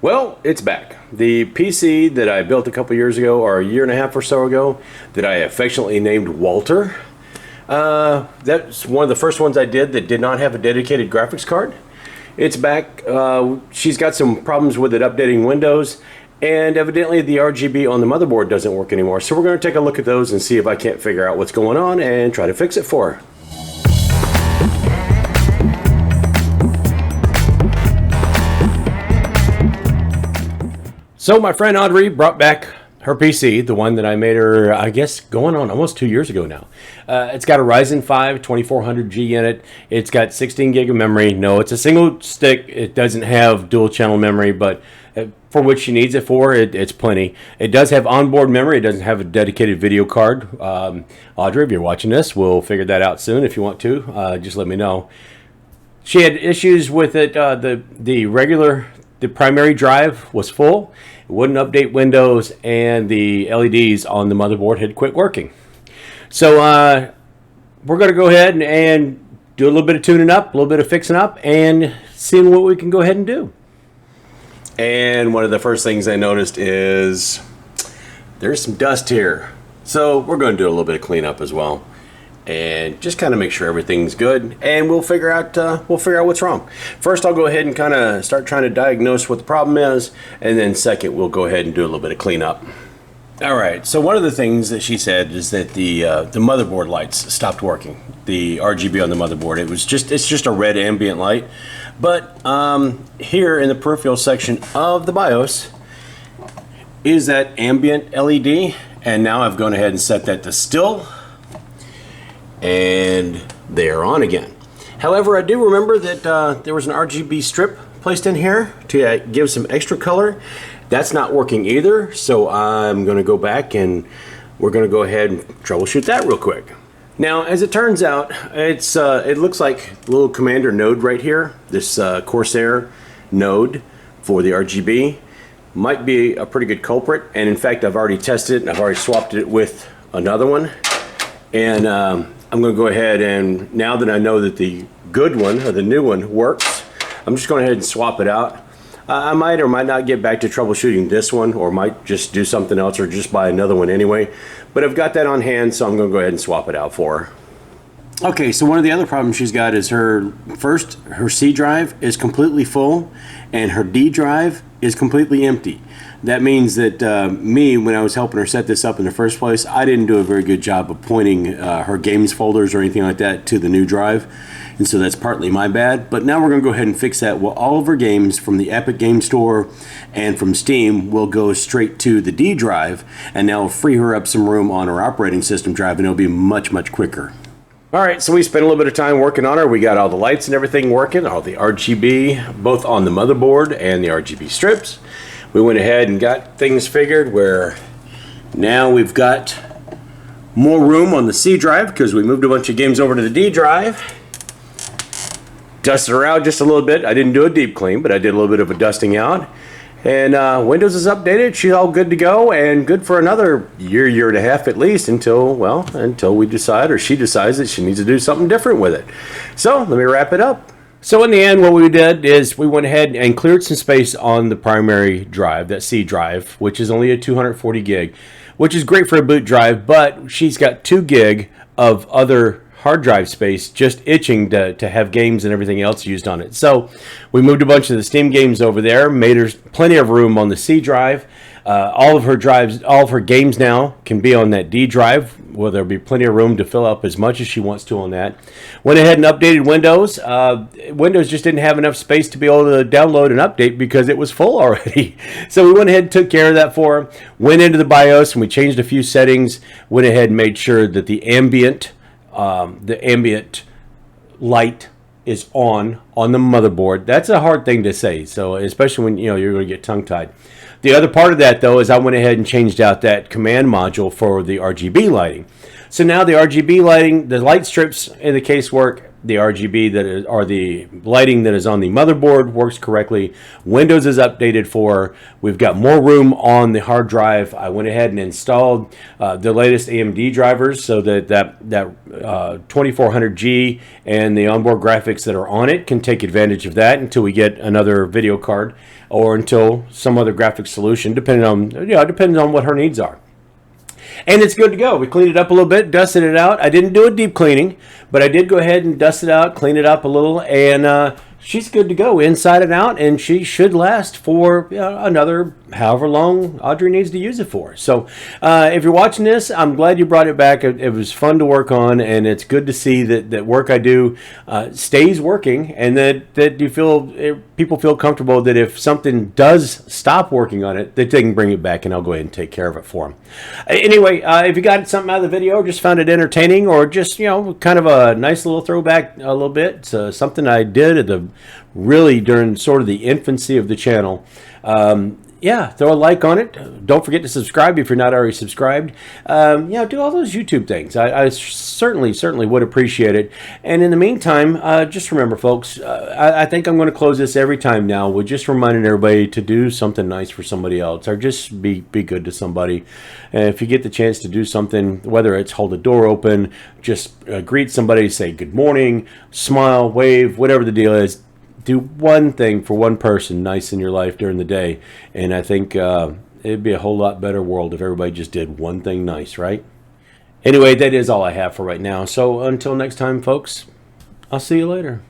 Well, it's back. The PC that I built a couple years ago, or a year and a half or so ago, that I affectionately named Walter. That's one of the first ones I did that did not have a dedicated graphics card. It's back. She's got some problems with it updating Windows, and evidently the RGB on the motherboard doesn't work anymore. So we're going to take a look at those and see if I can't figure out what's going on and try to fix it for her. So my friend Audrey brought back her PC, the one that I made her, I guess, going on almost 2 years ago now. It's got a Ryzen 5 2400G in it. It's got 16 gig of memory. No, it's a single stick. It doesn't have dual channel memory, but for what she needs it for, it's plenty. It does have onboard memory. It doesn't have a dedicated video card. Audrey, if you're watching this, we'll figure that out soon if you want to. Just let me know. She had issues with it. The primary drive was full. It wouldn't update Windows, and the LEDs on the motherboard had quit working. So we're going to go ahead and do a little bit of tuning up, a little bit of fixing up, and seeing what we can go ahead and do. And one of the first things I noticed is there's some dust here. So we're going to do a little bit of cleanup as well, and just kind of make sure everything's good, and we'll figure out what's wrong. First, I'll go ahead and kind of start trying to diagnose what the problem is, and then second, we'll go ahead and do a little bit of cleanup. All right, so one of the things that she said is that the motherboard lights stopped working. The RGB on the motherboard, it's just a red ambient light. But here in the peripheral section of the BIOS is that ambient LED, and now I've gone ahead and set that to still, and they are on again. However, I do remember that there was an RGB strip placed in here to give some extra color. That's not working either, so I'm going to go back and we're going to go ahead and troubleshoot that real quick. Now, as it turns out, it looks like a little commander node right here. This Corsair node for the RGB might be a pretty good culprit, and in fact, I've already tested it and I've already swapped it with another one. And I'm going to go ahead and, now that I know that the good one, or the new one, works, I'm just going ahead and swap it out. I might or might not get back to troubleshooting this one, or might just do something else, or just buy another one anyway. But I've got that on hand, so I'm going to go ahead and swap it out for her. Okay, so one of the other problems she's got is her C drive is completely full, and her D drive is completely empty. That means that when I was helping her set this up in the first place, I didn't do a very good job of pointing her games folders or anything like that to the new drive. And so that's partly my bad. But now we're going to go ahead and fix that. Well, all of her games from the Epic Game Store and from Steam will go straight to the D drive. And now it'll free her up some room on her operating system drive, and it'll be much, much quicker. All right, so we spent a little bit of time working on her. We got all the lights and everything working, all the RGB, both on the motherboard and the RGB strips. We went ahead and got things figured where now we've got more room on the C drive because we moved a bunch of games over to the D drive. Dusted her out just a little bit. I didn't do a deep clean, but I did a little bit of a dusting out. And Windows is updated. She's all good to go, and good for another year and a half at least until we decide, or she decides that she needs to do something different with it. So let me wrap it up. So in the end, what we did is we went ahead and cleared some space on the primary drive, that C drive, which is only a 240 gig, which is great for a boot drive, but she's got 2 gig of other hard drive space just itching to have games and everything else used on it. So we moved a bunch of the Steam games over there, made her plenty of room on the C drive. All of her games now can be on that D drive, where there'll be plenty of room to fill up as much as she wants to on that. Went ahead and updated Windows. Windows just didn't have enough space to be able to download and update because it was full already. So we went ahead and took care of that for her. Went into the BIOS and we changed a few settings. Went ahead and made sure that the ambient light is on the motherboard. That's a hard thing to say, so especially when you're going to get tongue-tied. The other part of that, though, is I went ahead and changed out that command module for the RGB lighting. So now the RGB lighting, the light strips in the case work, The RGB that is, or the lighting that is on the motherboard works correctly. Windows is updated for. We've got more room on the hard drive. I went ahead and installed the latest AMD drivers so that 2400G and the onboard graphics that are on it can take advantage of that until we get another video card, or until some other graphics solution, depending on what her needs are. And it's good to go. We cleaned it up a little bit, dusted it out. I didn't do a deep cleaning, but I did go ahead and dust it out, clean it up a little, and she's good to go inside and out, and she should last for another however long Audrey needs to use it for. So if you're watching this, I'm glad you brought it back. It was fun to work on, and it's good to see that work I do stays working, and that you feel people feel comfortable that if something does stop working on it, that they can bring it back, and I'll go ahead and take care of it for them. Anyway, if you got something out of the video, just found it entertaining, or just kind of a nice little throwback a little bit, something I did at during sort of the infancy of the channel. Yeah, throw a like on it. Don't forget to subscribe if you're not already subscribed. Do all those YouTube things. I certainly would appreciate it. And in the meantime, just remember, folks, I think I'm going to close this every time now with just reminding everybody to do something nice for somebody else, or just be good to somebody. And if you get the chance to do something, whether it's hold a door open, just greet somebody, say good morning, smile, wave, whatever the deal is, do one thing for one person nice in your life during the day, and I think it'd be a whole lot better world if everybody just did one thing nice, right? Anyway, that is all I have for right now. So until next time, folks, I'll see you later.